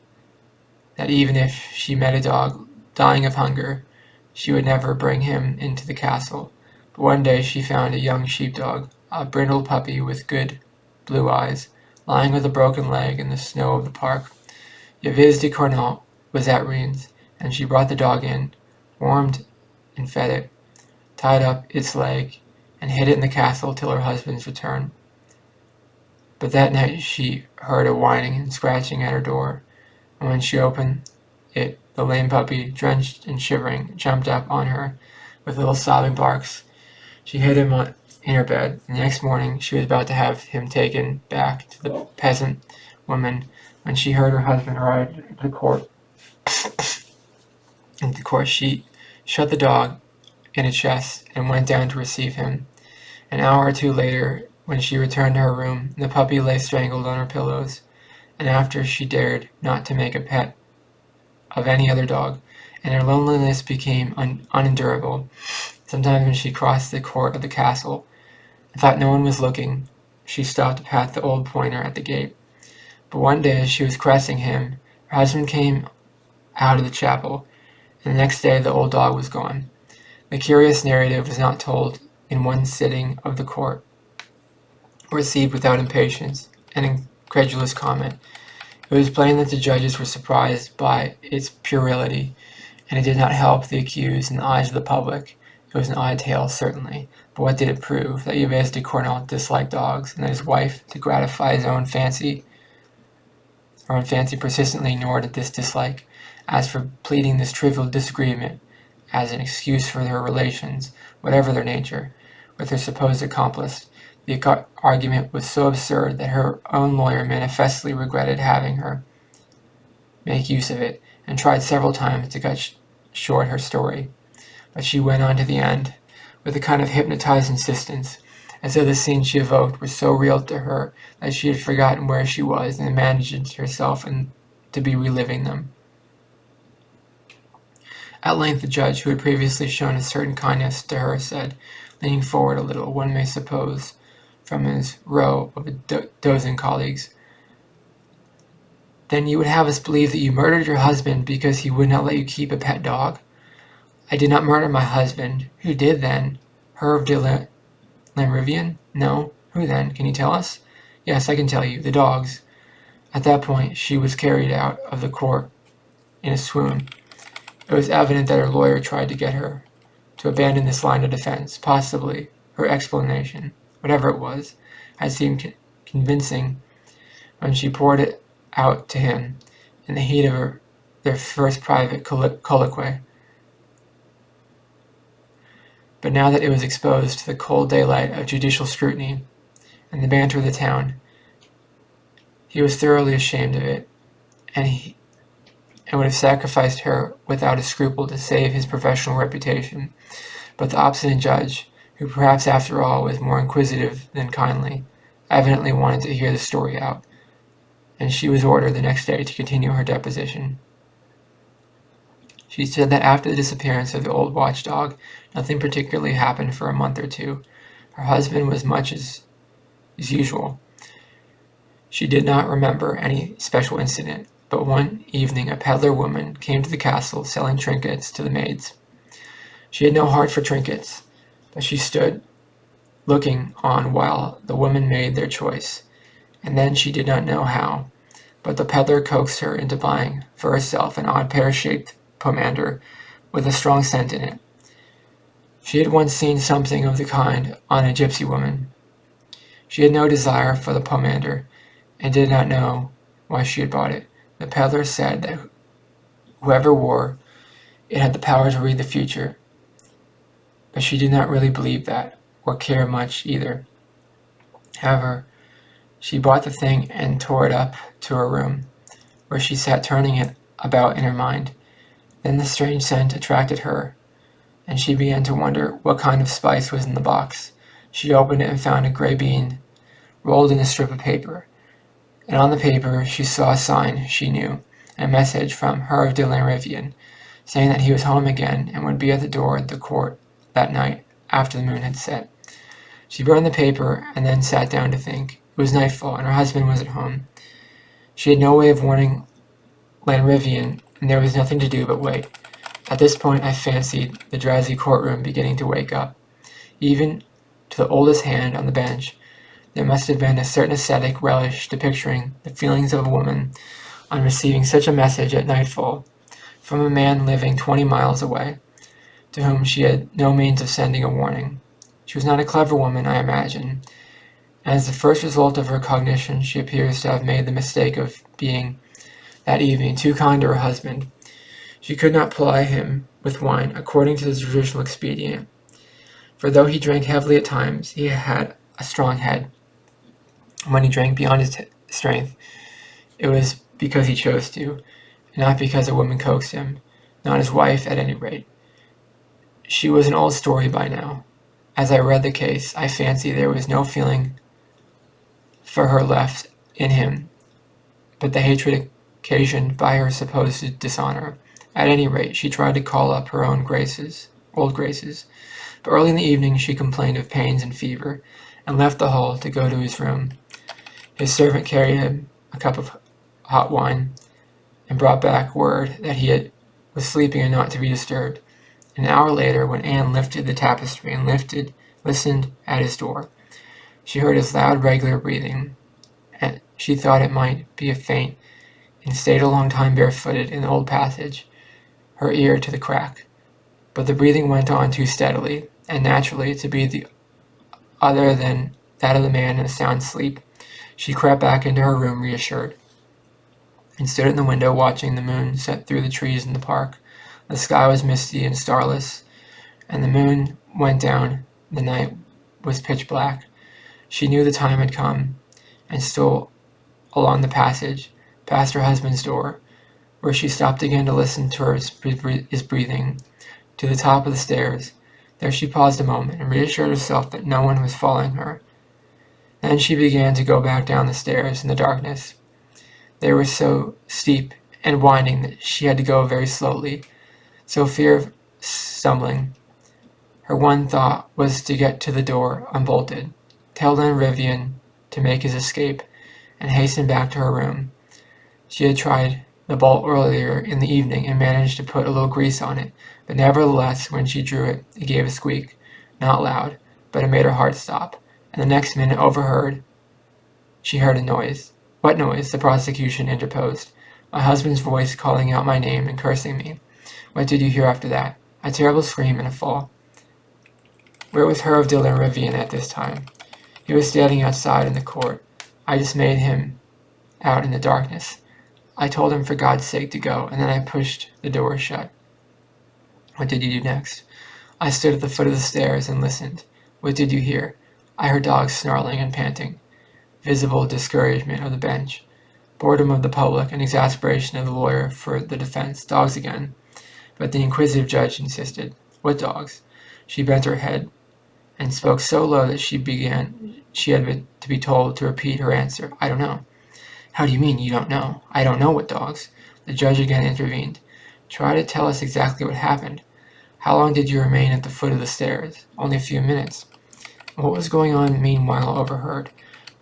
that even if she met a dog dying of hunger, she would never bring him into the castle. But one day she found a young sheepdog, a brindled puppy with good blue eyes, lying with a broken leg in the snow of the park. Yves de Cornault was at Rheims, and she brought the dog in, warmed and fed it, tied up its leg, and hid it in the castle till her husband's return. But that night she heard a whining and scratching at her door, and when she opened it, the lame puppy, drenched and shivering, jumped up on her with little sobbing barks. She hid him in her bed. The next morning she was about to have him taken back to the peasant woman when she heard her husband arrive at the court. She shut the dog in a chest and went down to receive him. An hour or two later, when she returned to her room, the puppy lay strangled on her pillows, and after she dared not to make a pet of any other dog, and her loneliness became unendurable. Sometimes when she crossed the court of the castle and thought no one was looking, she stopped to pat the old pointer at the gate. But one day as she was caressing him, her husband came out of the chapel, and the next day the old dog was gone. The curious narrative was not told in one sitting of the court, received without impatience and incredulous comment. It was plain that the judges were surprised by its puerility, and it did not help the accused in the eyes of the public. It was an odd tale, certainly, but what did it prove? That Yves de Cornault disliked dogs, and that his wife, to gratify her own fancy, persistently ignored this dislike. As for pleading this trivial disagreement as an excuse for her relations, whatever their nature, with her supposed accomplice, the argument was so absurd that her own lawyer manifestly regretted having her make use of it, and tried several times to cut short her story. But she went on to the end, with a kind of hypnotized insistence, as though the scenes she evoked were so real to her that she had forgotten where she was and imagined herself to be reliving them. At length the judge, who had previously shown a certain kindness to her, said, leaning forward a little, one may suppose, from his row of dozing colleagues, "Then you would have us believe that you murdered your husband because he would not let you keep a pet dog?" "I did not murder my husband." "Who did then?" "Herve de Lamrivian?" "No." "Who then? Can you tell us?" "Yes, I can tell you. The dogs." At that point she was carried out of the court in a swoon. It was evident that her lawyer tried to get her to abandon this line of defense. Possibly her explanation, whatever it was, had seemed convincing when she poured it out to him in the heat of their first private colloquy. But now that it was exposed to the cold daylight of judicial scrutiny and the banter of the town, he was thoroughly ashamed of it, and and would have sacrificed her without a scruple to save his professional reputation. But the obstinate judge, who perhaps after all was more inquisitive than kindly, evidently wanted to hear the story out, and she was ordered the next day to continue her deposition. She said that after the disappearance of the old watchdog, nothing particularly happened for a month or two. Her husband was much as usual. She did not remember any special incident, but one evening a peddler woman came to the castle selling trinkets to the maids. She had no heart for trinkets, but she stood looking on while the women made their choice, and then she did not know how, but the peddler coaxed her into buying for herself an odd pear-shaped pomander with a strong scent in it. She had once seen something of the kind on a gypsy woman. She had no desire for the pomander, and did not know why she had bought it. The peddler said that whoever wore it had the power to read the future, but she did not really believe that, or care much either. However, she bought the thing and tore it up to her room, where she sat turning it about in her mind. Then the strange scent attracted her, and she began to wonder what kind of spice was in the box. She opened it and found a gray bean rolled in a strip of paper, and on the paper she saw a sign she knew, a message from Herve de Lanrivain, saying that he was home again and would be at the door of the court that night after the moon had set. She burned the paper and then sat down to think. It was nightfall, and her husband was at home. She had no way of warning Lanrivain, and there was nothing to do but wait. At this point I fancied the drowsy courtroom beginning to wake up. Even to the oldest hand on the bench, there must have been a certain aesthetic relish to picturing the feelings of a woman on receiving such a message at nightfall from a man living 20 miles away, to whom she had no means of sending a warning. She was not a clever woman, I imagine, and as the first result of her cognition she appears to have made the mistake of being, that evening, too kind to her husband. She could not ply him with wine according to the traditional expedient, for though he drank heavily at times, he had a strong head. When he drank beyond his strength, it was because he chose to, and not because a woman coaxed him, not his wife at any rate. She was an old story by now. As I read the case, I fancy there was no feeling for her left in him, but the hatred occasioned by her supposed dishonor. At any rate, she tried to call up her own old graces, but early in the evening she complained of pains and fever, and left the hall to go to his room. His servant carried him a cup of hot wine, and brought back word that he was sleeping and not to be disturbed. An hour later, when Anne lifted the tapestry and listened at his door, she heard his loud, regular breathing, and she thought it might be a faint, and stayed a long time barefooted in the old passage, her ear to the crack. But the breathing went on too steadily and naturally to be the other than that of the man in a sound sleep. She crept back into her room reassured, and stood in the window watching the moon set through the trees in the park. The sky was misty and starless, and the moon went down. The night was pitch black. She knew the time had come, and stole along the passage, past her husband's door, where she stopped again to listen to his breathing, to the top of the stairs. There she paused a moment, and reassured herself that no one was following her. Then she began to go back down the stairs in the darkness. They were so steep and winding that she had to go very slowly, so fear of stumbling. Her one thought was to get to the door unbolted, tell Lanrivain to make his escape, and hasten back to her room. She had tried the bolt earlier in the evening and managed to put a little grease on it, but nevertheless when she drew it, it gave a squeak, not loud, but it made her heart stop, and the next minute she heard a noise. What noise? The prosecution interposed. My husband's voice calling out my name and cursing me. What did you hear after that? A terrible scream and a fall. Where was Herve de Lanrivain at this time? He was standing outside in the court. I just made him out in the darkness. I told him for God's sake to go, and then I pushed the door shut. What did you do next? I stood at the foot of the stairs and listened. What did you hear? I heard dogs snarling and panting. Visible discouragement of the bench. boredom of the public, and exasperation of the lawyer for the defense. Dogs again. But the inquisitive judge insisted. What dogs? She bent her head and spoke so low that she had to be told to repeat her answer. I don't know. How do you mean you don't know? I don't know what dogs. The judge again intervened. Try to tell us exactly what happened. How long did you remain at the foot of the stairs? Only a few minutes. What was going on meanwhile overheard?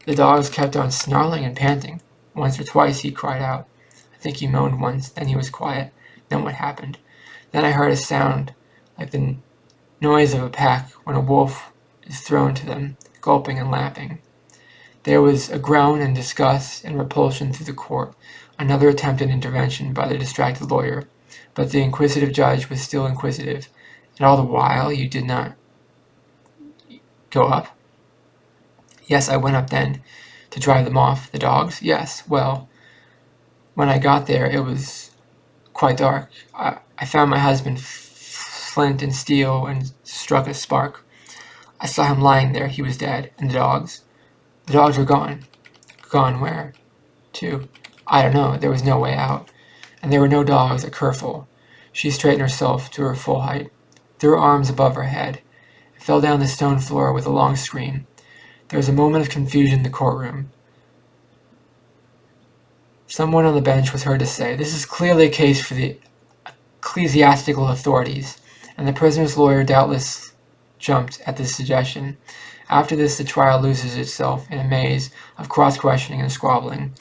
The dogs kept on snarling and panting. Once or twice he cried out. I think he moaned once, then he was quiet. Then what happened? Then I heard a sound like the noise of a pack when a wolf is thrown to them, gulping and lapping. There was a groan and disgust and repulsion through the court, another attempted intervention by the distracted lawyer, but the inquisitive judge was still inquisitive. And all the while you did not go up? Yes, I went up then, to drive them off. The dogs? Yes, well, when I got there it was quite dark. I found my husband flint and steel and struck a spark. I saw him lying there. He was dead. And the dogs? The dogs were gone. Gone where? To? I don't know. There was no way out. And there were no dogs at Kerfol. She straightened herself to her full height, threw her arms above her head, and fell down the stone floor with a long scream. There was a moment of confusion in the courtroom. Someone on the bench was heard to say, "This is clearly a case for the ecclesiastical authorities," and the prisoner's lawyer doubtless jumped at this suggestion. After this, the trial loses itself in a maze of cross-questioning and squabbling.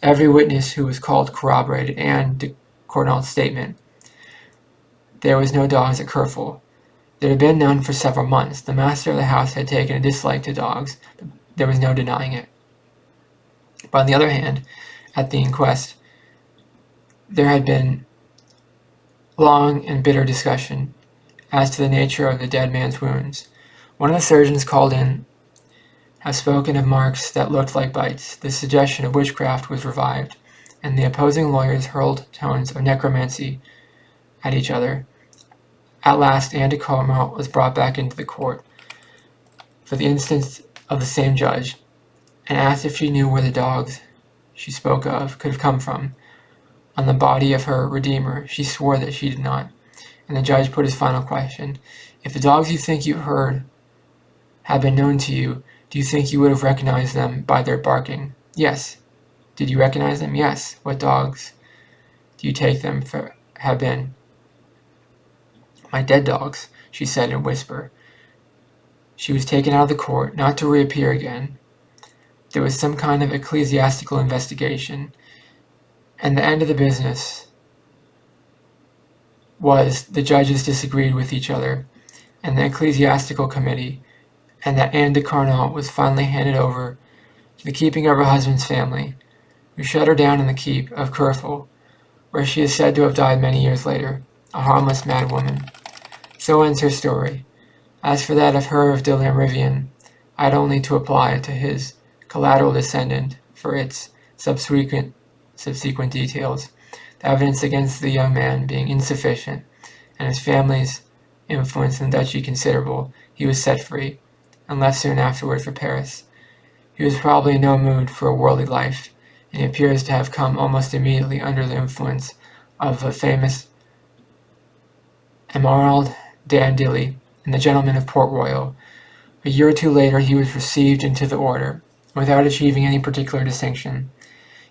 Every witness who was called corroborated Anne de Cornault's statement. There was no dogs at Kerfol. There had been none for several months. The master of the house had taken a dislike to dogs. There was no denying it. But on the other hand, at the inquest, there had been long and bitter discussion as to the nature of the dead man's wounds. One of the surgeons called in has spoken of marks that looked like bites. The suggestion of witchcraft was revived, and the opposing lawyers hurled tones of necromancy at each other. At last, Anne de Cornault was brought back into the court for the instance of the same judge, and asked if she knew where the dogs she spoke of could have come from. On the body of her Redeemer, she swore that she did not, and the judge put his final question. If the dogs you think you heard had been known to you, do you think you would have recognized them by their barking? Yes. Did you recognize them? Yes. What dogs do you take them for have been? My dead dogs, she said in a whisper. She was taken out of the court, not to reappear again. There was some kind of ecclesiastical investigation, and the end of the business was the judges disagreed with each other, and the ecclesiastical committee, and that Anne de Cornault was finally handed over to the keeping of her husband's family, who shut her down in the keep of Kerfol, where she is said to have died many years later, a harmless mad woman. So ends her story. As for that of her of de Rivian, I had only to apply to his collateral descendant for its subsequent details, the evidence against the young man being insufficient, and his family's influence in the duchy considerable, he was set free, and left soon afterward for Paris. He was probably in no mood for a worldly life, and he appears to have come almost immediately under the influence of the famous Emerald Dandilly and the gentleman of Port Royal. A year or two later he was received into the order, without achieving any particular distinction.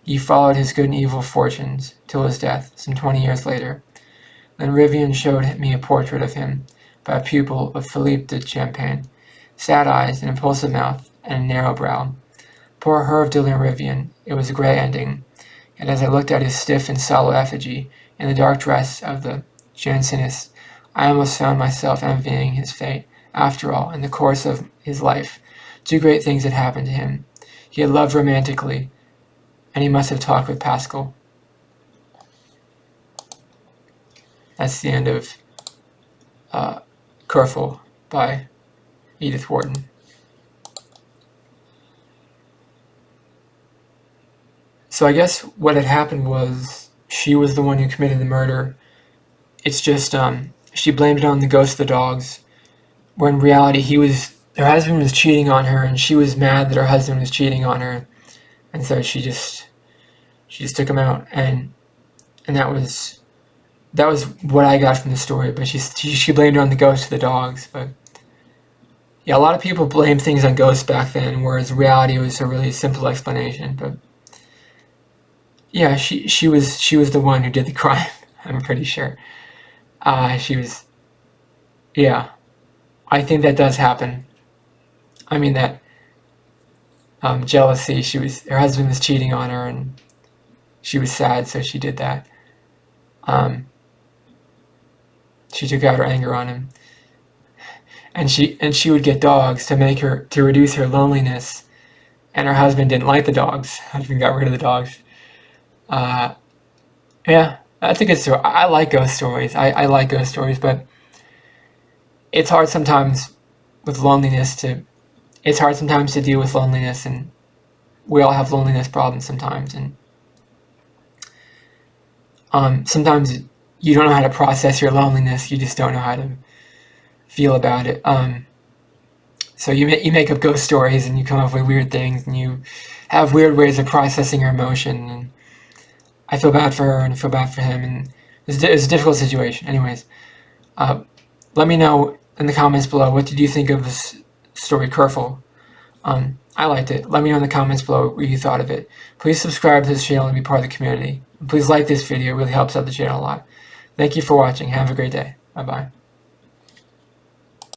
He followed his good and evil fortunes till his death, some 20 years later. Then Rivian showed me a portrait of him by a pupil of Philippe de Champagne, sad eyes, an impulsive mouth, and a narrow brow. Poor Herve de Rivian, it was a grey ending, and as I looked at his stiff and sallow effigy in the dark dress of the Jansenist, I almost found myself envying his fate. After all, in the course of his life, two great things had happened to him. He had loved romantically, and he must have talked with Pascal. That's the end of Kerfol by Edith Wharton. So I guess what had happened was she was the one who committed the murder. It's just she blamed it on the ghost of the dogs, where in reality her husband was cheating on her, and she was mad that her husband was cheating on her, and so she She just took him out, and that was what I got from the story. But she blamed it on the ghost of the dogs. But yeah, a lot of people blame things on ghosts back then, whereas reality was a really simple explanation. But yeah, she was the one who did the crime. I'm pretty sure. She was. Yeah, I think that does happen. I mean that jealousy. Her husband was cheating on her, and she was sad, so she did that. She took out her anger on him, and she would get dogs to reduce her loneliness. And her husband didn't like the dogs. Her husband got rid of the dogs. Yeah, that's a good story. I like ghost stories. I like ghost stories, but it's hard sometimes with loneliness it's hard sometimes to deal with loneliness, and we all have loneliness problems sometimes, and sometimes you don't know how to process your loneliness. You just don't know how to feel about it. So you make up ghost stories, and you come up with weird things, and you have weird ways of processing your emotion. And I feel bad for her, and I feel bad for him, and it's a difficult situation. Anyways, let me know in the comments below, what did you think of this story, Kerfol? I liked it. Let me know in the comments below what you thought of it. Please subscribe to this channel and be part of the community. And please like this video. It really helps out the channel a lot. Thank you for watching. Have a great day. Bye-bye.